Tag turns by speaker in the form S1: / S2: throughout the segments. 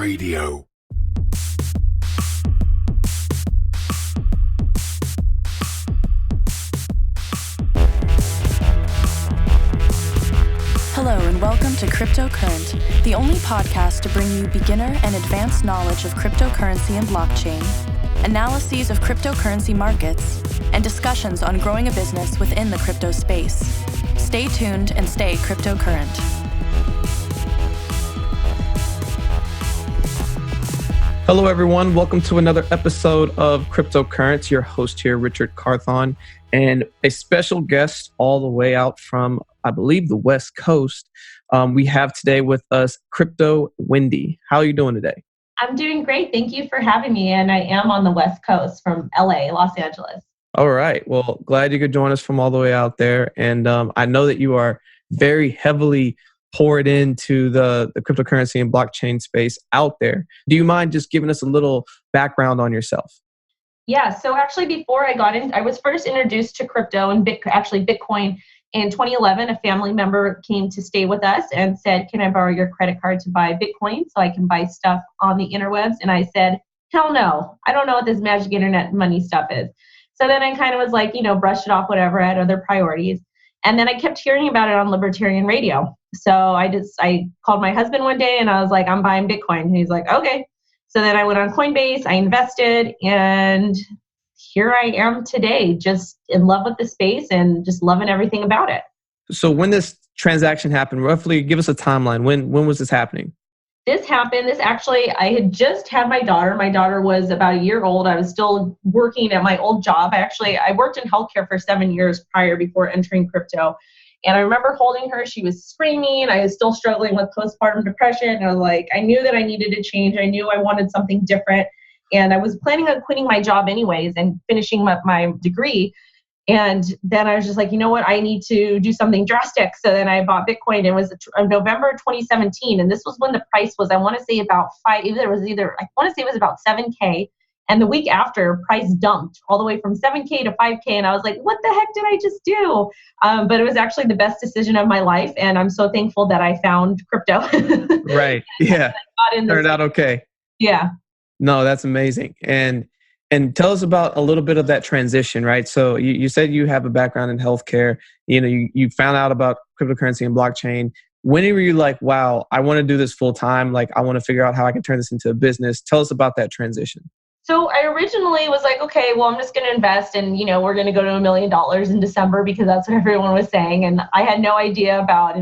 S1: Radio.
S2: Hello and welcome to Crypto Current, the only podcast to bring you beginner and advanced knowledge of cryptocurrency and blockchain, analyses of cryptocurrency markets, and discussions on growing a business within the crypto space. Stay tuned and stay crypto current.
S3: Hello, everyone. Welcome to another episode of Crypto Current. Your host here, Richard Carthon, and a special guest all the way out from, I believe, the West Coast. We have today with us Crypto Wendy. How are you doing today?
S4: I'm doing great. Thank you for having me. And I am on the West Coast from LA, Los Angeles.
S3: All right. Well, glad you could join us from all the way out there. And I know that you are very heavily poured into the cryptocurrency and blockchain space out there. Do you mind just giving us a little background on yourself?
S4: Yeah. So actually, before I got in, I was first introduced to crypto and Bitcoin in 2011. A family member came to stay with us and said, "Can I borrow your credit card to buy Bitcoin so I can buy stuff on the interwebs?" And I said, "Hell no. I don't know what this magic internet money stuff is." So then I kind of was like, brushed it off, whatever. I had other priorities. And then I kept hearing about it on libertarian radio. So I called my husband one day and I was like, "I'm buying Bitcoin." And he's like, "Okay." So then I went on Coinbase, I invested, and here I am today, just in love with the space and just loving everything about it.
S3: So when this transaction happened, roughly give us a timeline. When was this happening?
S4: This happened. I had just had my daughter. My daughter was about a year old. I was still working at my old job. I worked in healthcare for 7 years prior before entering crypto. And I remember holding her. She was screaming. I was still struggling with postpartum depression. And I was like, I knew that I needed to change. I knew I wanted something different. And I was planning on quitting my job anyways and finishing my degree. And then I was just like, you know what? I need to do something drastic. So then I bought Bitcoin. It was November 2017. And this was when the price was, I want to say about about 7K. And the week after, price dumped all the way from 7K to 5K. And I was like, what the heck did I just do? But it was actually the best decision of my life. And I'm so thankful that I found crypto.
S3: Right. Yeah. Turned out okay.
S4: Yeah.
S3: No, that's amazing. And tell us about a little bit of that transition, right? So you said you have a background in healthcare. You found out about cryptocurrency and blockchain. When were you like, wow, I want to do this full time? Like, I want to figure out how I can turn this into a business. Tell us about that transition.
S4: So I originally was like, okay, well, I'm just going to invest and, we're going to go to $1 million in December because that's what everyone was saying. And I had no idea about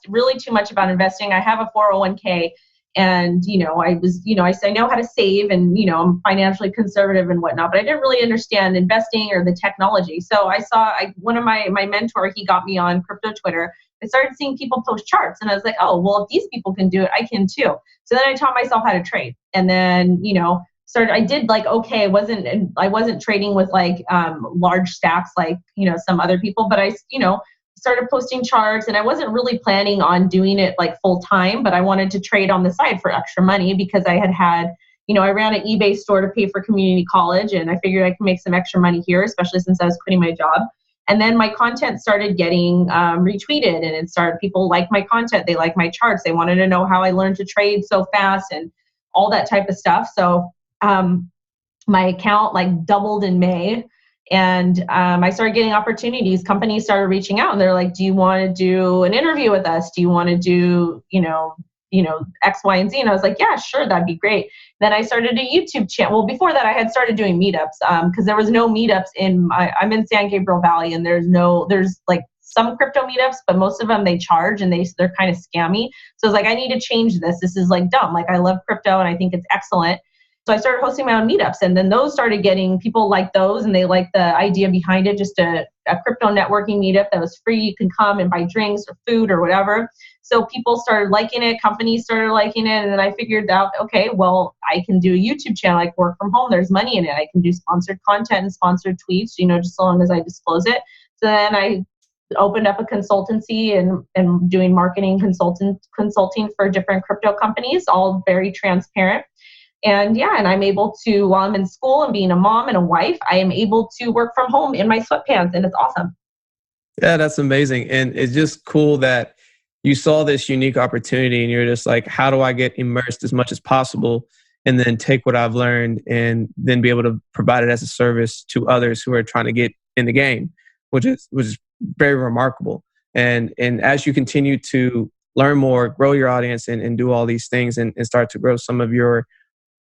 S4: really too much about investing. I have a 401k and, I know how to save and, I'm financially conservative and whatnot, but I didn't really understand investing or the technology. So I saw one of my mentor, he got me on crypto Twitter. I started seeing people post charts and I was like, oh, well, if these people can do it, I can too. So then I taught myself how to trade. And then, I did okay. I wasn't trading with large stacks like, some other people, but I, started posting charts and I wasn't really planning on doing it like full time, but I wanted to trade on the side for extra money because I had, I ran an eBay store to pay for community college and I figured I could make some extra money here, especially since I was quitting my job. And then my content started getting retweeted and people like my content. They like my charts. They wanted to know how I learned to trade so fast and all that type of stuff. So my account doubled in May and I started getting opportunities. Companies started reaching out and they're like, do you want to do an interview with us? Do you want to do, X, Y, and Z? And I was like, yeah, sure. That'd be great. Then I started a YouTube channel. Well, before that I had started doing meetups because there was no meetups I'm in San Gabriel Valley and there's some crypto meetups, but most of them they charge and they're kind of scammy. So I was like, I need to change this. This is dumb. I love crypto and I think it's excellent. So I started hosting my own meetups and then those started getting people like those and they liked the idea behind it, just a crypto networking meetup that was free. You can come and buy drinks or food or whatever. So people started liking it, companies started liking it. And then I figured out, okay, well, I can do a YouTube channel, work from home. There's money in it. I can do sponsored content and sponsored tweets, just so long as I disclose it. So then I opened up a consultancy and doing marketing consulting for different crypto companies, all very transparent. And I'm able to, while I'm in school and being a mom and a wife, I am able to work from home in my sweatpants and it's awesome.
S3: Yeah, that's amazing. And it's just cool that you saw this unique opportunity and you're just like, how do I get immersed as much as possible and then take what I've learned and then be able to provide it as a service to others who are trying to get in the game, which is very remarkable. And as you continue to learn more, grow your audience and do all these things and start to grow some of your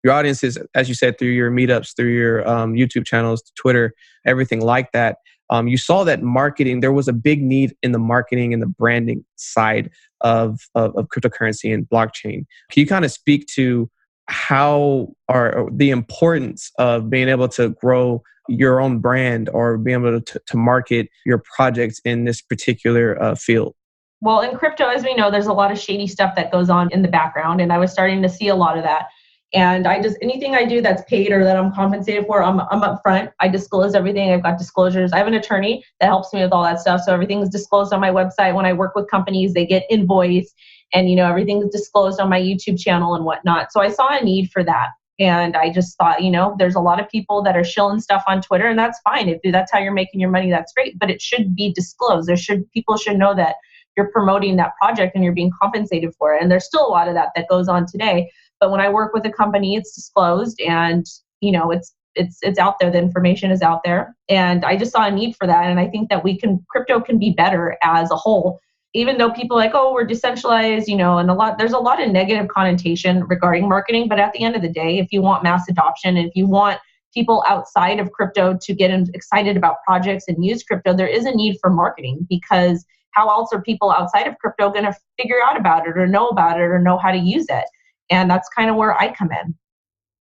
S3: audiences, as you said, through your meetups, through your YouTube channels, Twitter, everything like that. You saw that marketing, there was a big need in the marketing and the branding side of cryptocurrency and blockchain. Can you kind of speak to how or the importance of being able to grow your own brand or being able to market your projects in this particular field?
S4: Well, in crypto, as we know, there's a lot of shady stuff that goes on in the background, and I was starting to see a lot of that. And anything I do that's paid or that I'm compensated for, I'm upfront. I disclose everything. I've got disclosures. I have an attorney that helps me with all that stuff. So everything's disclosed on my website. When I work with companies, they get invoiced, and everything's disclosed on my YouTube channel and whatnot. So I saw a need for that. And I just thought, there's a lot of people that are shilling stuff on Twitter, and that's fine. If that's how you're making your money, that's great. But it should be disclosed. People should know that you're promoting that project and you're being compensated for it. And there's still a lot of that goes on today. But when I work with a company, it's disclosed and, it's out there. The information is out there. And I just saw a need for that. And I think that crypto can be better as a whole, even though people are like, oh, we're decentralized, and there's a lot of negative connotation regarding marketing. But at the end of the day, if you want mass adoption, and if you want people outside of crypto to get excited about projects and use crypto, there is a need for marketing, because how else are people outside of crypto going to figure out about it or know about it or know how to use it? And that's kind of where I come in.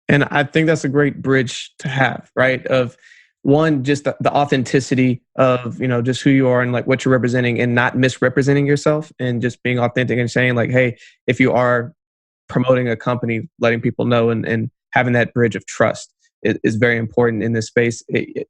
S3: And I think that's a great bridge to have, right? Of one, just the authenticity of, just who you are and like what you're representing, and not misrepresenting yourself, and just being authentic and saying like, hey, if you are promoting a company, letting people know and having that bridge of trust is very important in this space.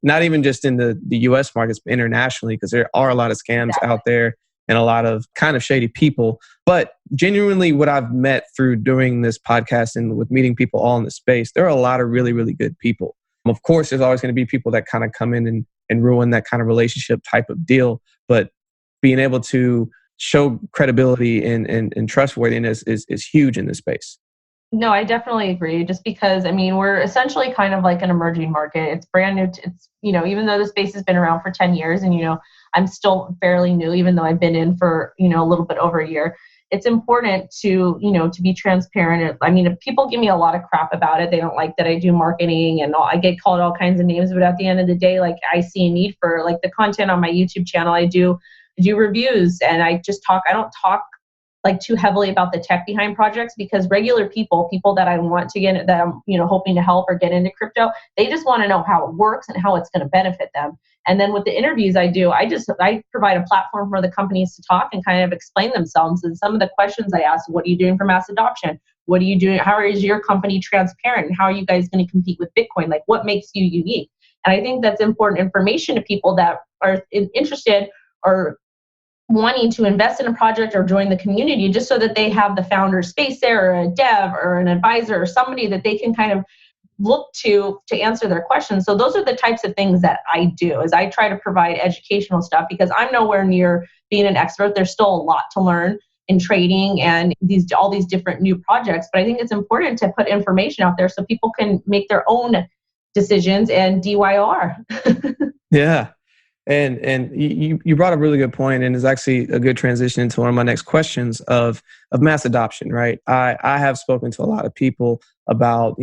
S3: Not even just in the US markets, but internationally, because there are a lot of scams out there and a lot of kind of shady people. But genuinely, what I've met through doing this podcast and with meeting people all in the space, there are a lot of really, really good people. Of course, there's always going to be people that kind of come in and ruin that kind of relationship type of deal. But being able to show credibility and trustworthiness is huge in this space.
S4: No, I definitely agree. Just because, we're essentially kind of like an emerging market. It's brand new. It's, even though the space has been around for 10 years and, I'm still fairly new, even though I've been in for, a little bit over a year. It's important to, to be transparent. If people give me a lot of crap about it, they don't like that I do marketing and I get called all kinds of names. But at the end of the day, like, I see a need for like the content on my YouTube channel. I do reviews, and I don't talk like too heavily about the tech behind projects, because regular people that I want to get, that I'm, hoping to help or get into crypto, they just want to know how it works and how it's going to benefit them. And then with the interviews I do, I provide a platform for the companies to talk and kind of explain themselves. And some of the questions I ask: what are you doing for mass adoption? What are you doing? How is your company transparent? And how are you guys going to compete with Bitcoin? Like, what makes you unique? And I think that's important information to people that are interested or wanting to invest in a project or join the community, just so that they have the founder space there, or a dev or an advisor or somebody that they can kind of look to answer their questions. So those are the types of things that I do, is I try to provide educational stuff, because I'm nowhere near being an expert. There's still a lot to learn in trading and all these different new projects. But I think it's important to put information out there so people can make their own decisions and DYR.
S3: Yeah. And you brought up a really good point, and it's actually a good transition into one of my next questions of mass adoption, right? I have spoken to a lot of people about,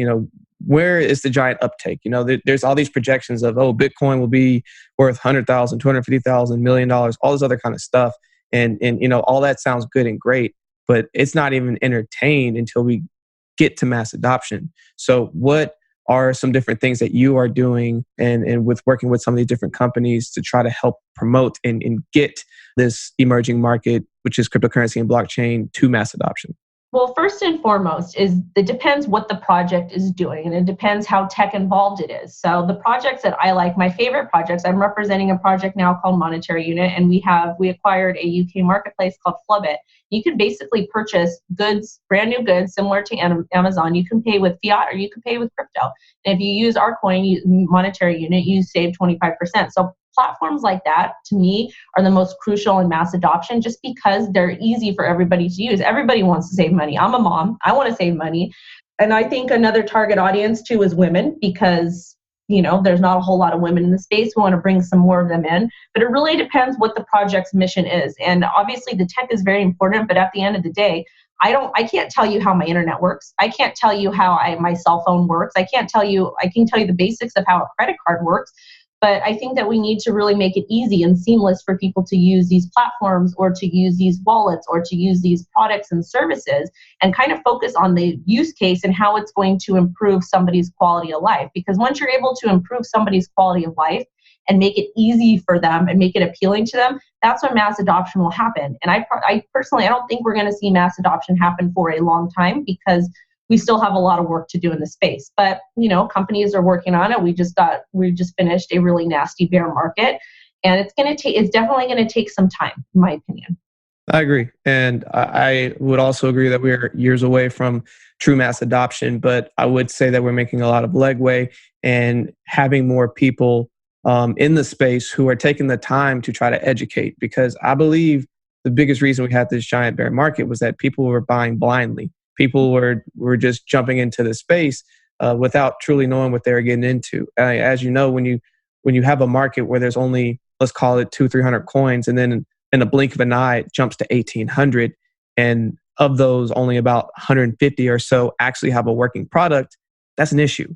S3: where is the giant uptake? There's all these projections of, Bitcoin will be worth 100,000, 250,000, $1 million, all this other kind of stuff. And all that sounds good and great, but it's not even entertained until we get to mass adoption. So what are some different things that you are doing and with working with some of these different companies to try to help promote and get this emerging market, which is cryptocurrency and blockchain, to mass adoption?
S4: Well, first and foremost is it depends what the project is doing, and it depends how tech involved it is. So the projects that I like, my favorite projects, I'm representing a project now called Monetary Unit, and we acquired a UK marketplace called Flubit. You can basically purchase goods, brand new goods, similar to Amazon. You can pay with fiat or you can pay with crypto. And if you use our coin, Monetary Unit, you save 25%. So platforms like that, to me, are the most crucial in mass adoption, just because they're easy for everybody to use. Everybody wants to save money. I'm a mom. I want to save money. And I think another target audience too is women, because there's not a whole lot of women in the space. We want to bring some more of them in, but it really depends what the project's mission is. And obviously the tech is very important, but at the end of the day, I can't tell you how my internet works. I can't tell you how my cell phone works. I can tell you the basics of how a credit card works. But I think that we need to really make it easy and seamless for people to use these platforms, or to use these wallets, or to use these products and services, and kind of focus on the use case and how it's going to improve somebody's quality of life. Because once you're able to improve somebody's quality of life and make it easy for them and make it appealing to them, that's when mass adoption will happen. And I personally, I don't think we're going to see mass adoption happen for a long time, because we still have a lot of work to do in the space. But, companies are working on it. We just finished a really nasty bear market, and it's definitely going to take some time, in my opinion.
S3: I agree. And I would also agree that we're years away from true mass adoption, but I would say that we're making a lot of legway and having more people in the space who are taking the time to try to educate. Because I believe the biggest reason we had this giant bear market was that people were buying blindly. People were just jumping into the space without truly knowing what they were getting into. As you know, when you have a market where there's only, let's call it 200-300 coins, and then in a blink of an eye, it jumps to 1,800, and of those, only about 150 or so actually have a working product, that's an issue.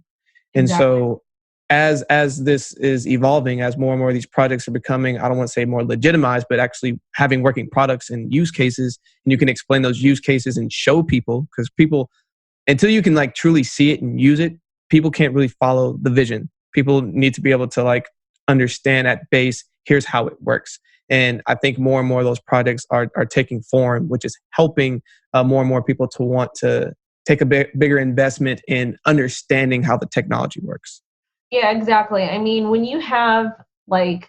S3: And
S4: Exactly.
S3: So as this is evolving, as more and more of these projects are becoming, I don't want to say more legitimized, but actually having working products and use cases, and you can explain those use cases and show people, because people, until you can truly see it and use it, people can't really follow the vision. People need to be able to understand at base, here's how it works. And I think more and more of those projects are taking form, which is helping more and more people to want to take a bigger investment in understanding how the technology works.
S4: Yeah, exactly. I mean, when you have I've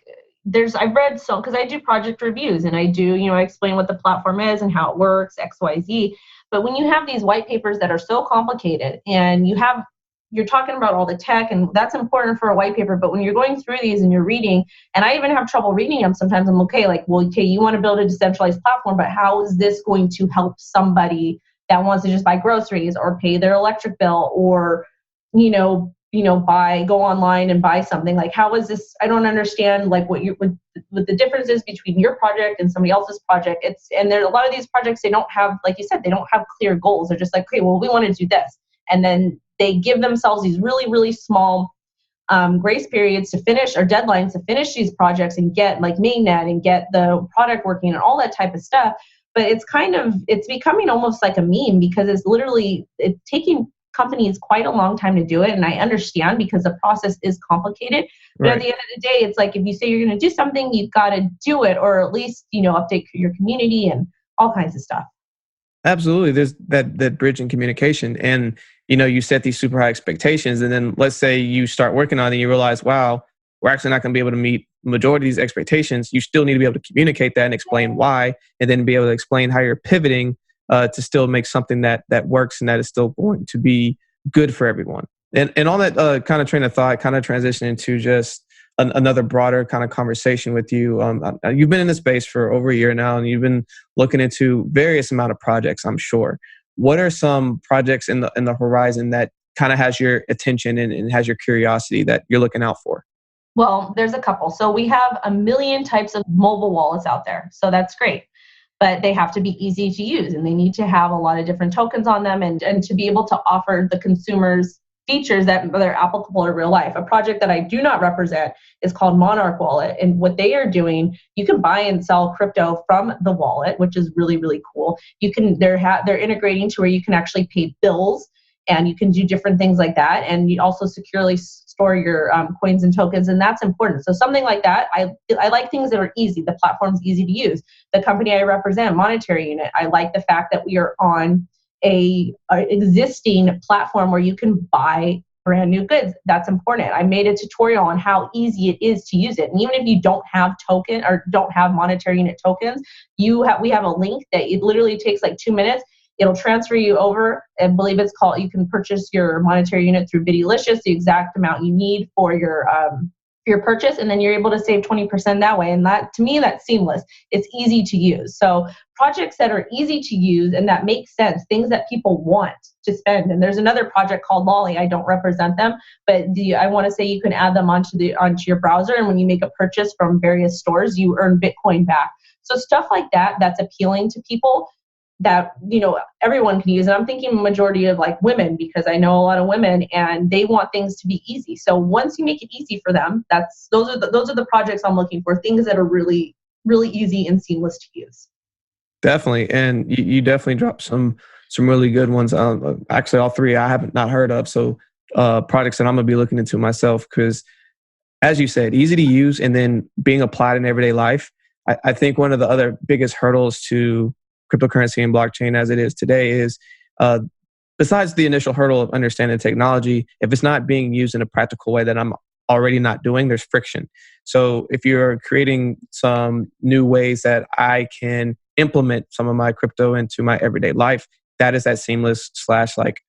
S4: read because I do project reviews, and I do, I explain what the platform is and how it works, X, Y, Z. But when you have these white papers that are so complicated, and you're talking about all the tech, and that's important for a white paper. But when you're going through these and you're reading, and I even have trouble reading them sometimes, I'm okay, you want to build a decentralized platform, but how is this going to help somebody that wants to just buy groceries or pay their electric bill, or, go online and buy something? How is this? I don't understand what the difference is between your project and somebody else's project. And there are a lot of these projects, they don't have, like you said, they don't have clear goals. They're just okay, well, we want to do this. And then they give themselves these really, really small grace periods to finish, or deadlines to finish these projects and get mainnet and get the product working and all that type of stuff. But it's becoming almost like a meme, because it's taking companies quite a long time to do it. And I understand, because the process is complicated. But At the end of the day, it's if you say you're going to do something, you've got to do it, or at least, update your community and all kinds of stuff.
S3: Absolutely. There's that bridge in communication. And, you set these super high expectations, and then let's say you start working on it and you realize, wow, we're actually not going to be able to meet the majority of these expectations. You still need to be able to communicate that and explain why, and then be able to explain how you're pivoting to still make something that works and that is still going to be good for everyone. And on that kind of train of thought, kind of transition into just another broader kind of conversation with you. You've been in this space for over a year now, and you've been looking into various amount of projects, I'm sure. What are some projects in the horizon that kind of has your attention and has your curiosity that you're looking out for?
S4: Well, there's a couple. So we have a million types of mobile wallets out there. So that's great. But they have to be easy to use, and they need to have a lot of different tokens on them, and to be able to offer the consumers features that are applicable to real life. A project that I do not represent is called Monarch Wallet. And what they are doing, you can buy and sell crypto from the wallet, which is really, really cool. They're integrating to where you can actually pay bills, and you can do different things like that. And you also securely store your coins and tokens, and that's important. So something like that, I like things that are easy. The platform's easy to use. The company I represent, Monetary Unit, I like the fact that we are on a existing platform where you can buy brand new goods. That's important. I made a tutorial on how easy it is to use it. And even if you don't have token or don't have Monetary Unit tokens, we have a link that it literally takes 2 minutes. It'll transfer you over. I believe it's called, you can purchase your Monetary Unit through Bittylicious, the exact amount you need for your for your purchase, and then you're able to save 20% that way. And that, to me, that's seamless. It's easy to use. So projects that are easy to use and that make sense, things that people want to spend. And there's another project called Lolly. I don't represent them, but I want to say you can add them onto your browser, and when you make a purchase from various stores, you earn Bitcoin back. So stuff like that, that's appealing to people, that everyone can use. And I'm thinking majority of like women, because I know a lot of women and they want things to be easy. So once you make it easy for them, those are the projects I'm looking for, things that are really, really easy and seamless to use.
S3: Definitely. And you definitely dropped some really good ones. Actually, all three I haven't not heard of. So projects that I'm going to be looking into myself, because as you said, easy to use and then being applied in everyday life. I think one of the other biggest hurdles to cryptocurrency and blockchain as it is today is, besides the initial hurdle of understanding technology, if it's not being used in a practical way that I'm already not doing, there's friction. So if you're creating some new ways that I can implement some of my crypto into my everyday life, that is that seamless / like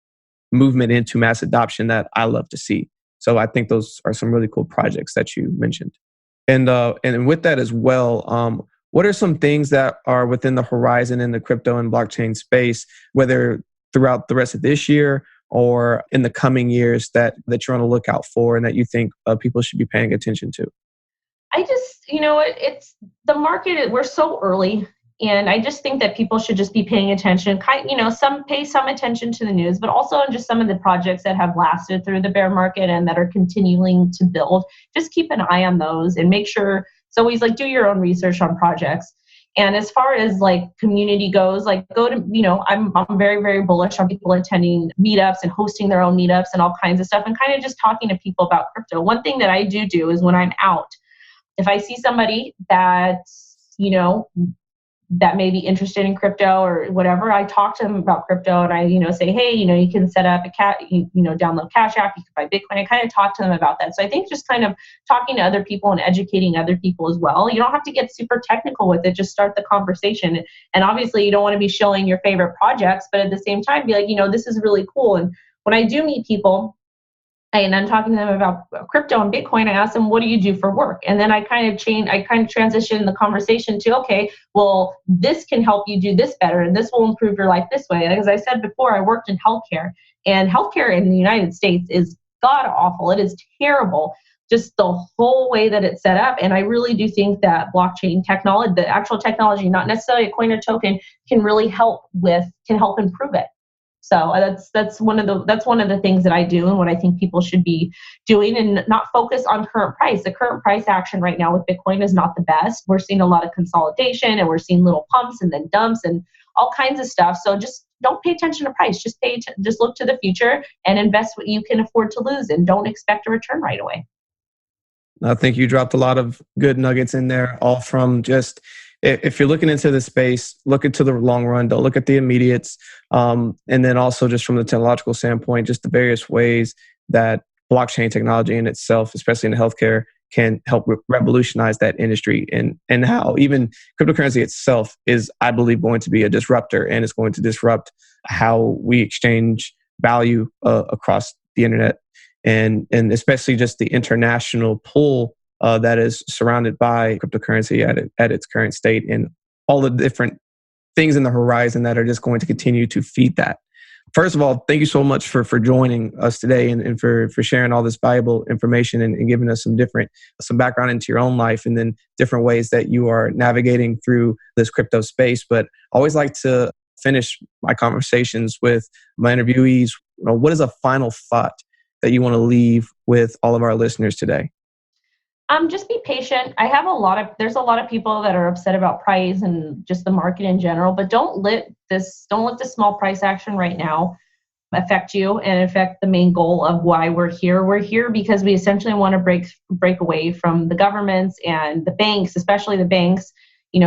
S3: movement into mass adoption that I love to see. So I think those are some really cool projects that you mentioned. And with that as well, what are some things that are within the horizon in the crypto and blockchain space, whether throughout the rest of this year or in the coming years, that you're on the lookout for and that you think people should be paying attention to?
S4: I just, it's the market, we're so early. And I just think that people should just be paying attention, pay some attention to the news, but also on just some of the projects that have lasted through the bear market and that are continuing to build. Just keep an eye on those and make sure. So always do your own research on projects. And as far as community goes, go to, I'm very, very bullish on people attending meetups and hosting their own meetups and all kinds of stuff, and kind of just talking to people about crypto. One thing that I do is when I'm out, if I see somebody that, that may be interested in crypto or whatever, I talk to them about crypto, and I, say, hey, you can set up download Cash App, you can buy Bitcoin. I kind of talk to them about that. So I think just kind of talking to other people and educating other people as well. You don't have to get super technical with it. Just start the conversation. And obviously you don't want to be showing your favorite projects, but at the same time, be like, this is really cool. And when I do meet people, and I'm talking to them about crypto and Bitcoin, I ask them, what do you do for work? And then I kind of transition the conversation to, okay, well, this can help you do this better, and this will improve your life this way. And as I said before, I worked in healthcare, and healthcare in the United States is god awful. It is terrible, just the whole way that it's set up. And I really do think that blockchain technology, the actual technology, not necessarily a coin or token, can really help improve it. So that's one of the things that I do and what I think people should be doing, and not focus on current price. The current price action right now with Bitcoin is not the best. We're seeing a lot of consolidation, and we're seeing little pumps and then dumps and all kinds of stuff. So just don't pay attention to price. Just look to the future and invest what you can afford to lose, and don't expect a return right away.
S3: I think you dropped a lot of good nuggets in there, all from just, if you're looking into the space, look into the long run, don't look at the immediates. And then also just from the technological standpoint, just the various ways that blockchain technology in itself, especially in healthcare, can help revolutionize that industry, and how even cryptocurrency itself is, I believe, going to be a disruptor, and it's going to disrupt how we exchange value across the internet, and especially just the international pool that is surrounded by cryptocurrency at its current state, and all the different things in the horizon that are just going to continue to feed that. First of all, thank you so much for joining us today, and for sharing all this valuable information, and giving us some background into your own life, and then different ways that you are navigating through this crypto space. But I always like to finish my conversations with my interviewees. What is a final thought that you want to leave with all of our listeners today?
S4: Just be patient. There's a lot of people that are upset about price and just the market in general, but don't let this small price action right now affect you and affect the main goal of why we're here. We're here because we essentially want to break away from the governments and the banks, especially the banks,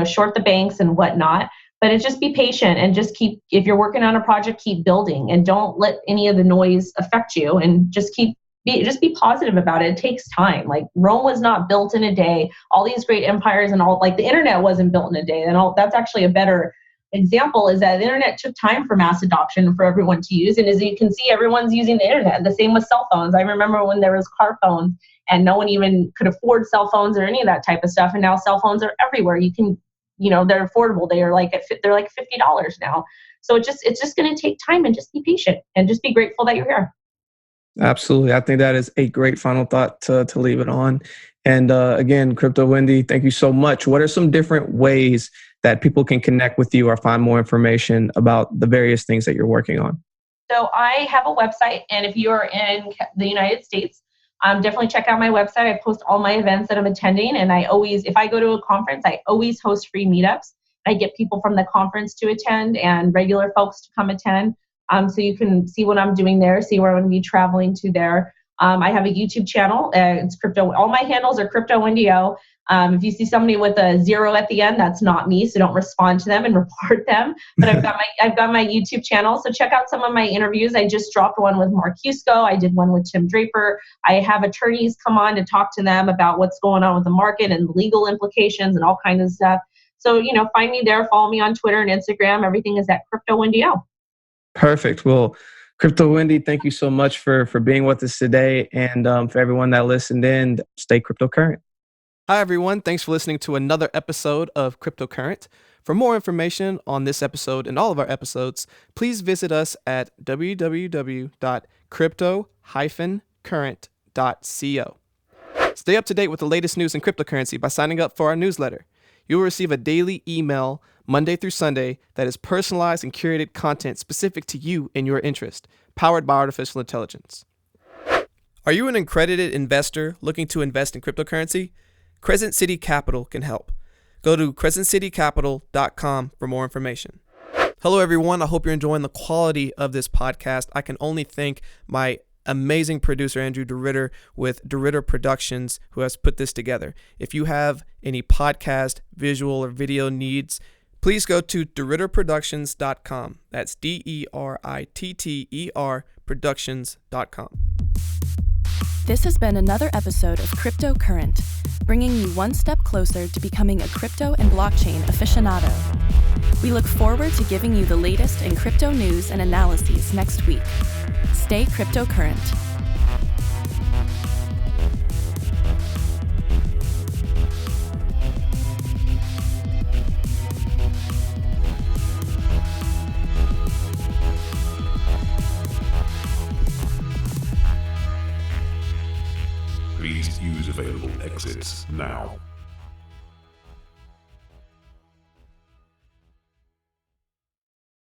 S4: short the banks and whatnot. But it's just be patient, and just if you're working on a project, keep building, and don't let any of the noise affect you, and just be positive about it. It takes time. Rome was not built in a day. All these great empires and all, the internet wasn't built in a day. And that's actually a better example is that the internet took time for mass adoption for everyone to use. And as you can see, everyone's using the internet. The same with cell phones. I remember when there was car phones and no one even could afford cell phones or any of that type of stuff. And now cell phones are everywhere. You can, they're affordable. They're like $50 now. So it's just going to take time, and just be patient and just be grateful that you're here.
S3: Absolutely. I think that is a great final thought to leave it on. And again, Crypto Wendy, thank you so much. What are some different ways that people can connect with you or find more information about the various things that you're working on?
S4: So I have a website, and if you're in the United States, definitely check out my website. I post all my events that I'm attending, and if I go to a conference, I always host free meetups. I get people from the conference to attend and regular folks to come attend. So you can see what I'm doing there, see where I'm going to be traveling to there. I have a YouTube channel. It's Crypto. All my handles are Crypto Wendy. If you see somebody with a 0 at the end, that's not me. So don't respond to them and report them. But I've got my YouTube channel. So check out some of my interviews. I just dropped one with Mark Husko. I did one with Tim Draper. I have attorneys come on to talk to them about what's going on with the market and legal implications and all kinds of stuff. So, find me there. Follow me on Twitter and Instagram. Everything is at Crypto Wendy.
S3: Perfect. Well, Crypto Wendy, thank you so much for being with us today. And for everyone that listened in, stay cryptocurrent.
S1: Hi, everyone. Thanks for listening to another episode of Cryptocurrent. For more information on this episode and all of our episodes, please visit us at www.crypto-current.co. Stay up to date with the latest news in cryptocurrency by signing up for our newsletter. You will receive a daily email Monday through Sunday that is personalized and curated content specific to you and your interest, powered by artificial intelligence. Are you an accredited investor looking to invest in cryptocurrency? Crescent City Capital can help. Go to crescentcitycapital.com for more information. Hello, everyone. I hope you're enjoying the quality of this podcast. I can only thank my amazing producer, Andrew DeRitter, with DeRitter Productions, who has put this together. If you have any podcast, visual, or video needs, please go to DeRitterProductions.com. That's DERITTER Productions.com.
S2: This has been another episode of Cryptocurrent, bringing you one step closer to becoming a crypto and blockchain aficionado. We look forward to giving you the latest in crypto news and analyses next week. Stay cryptocurrent.
S5: Please use available exits now.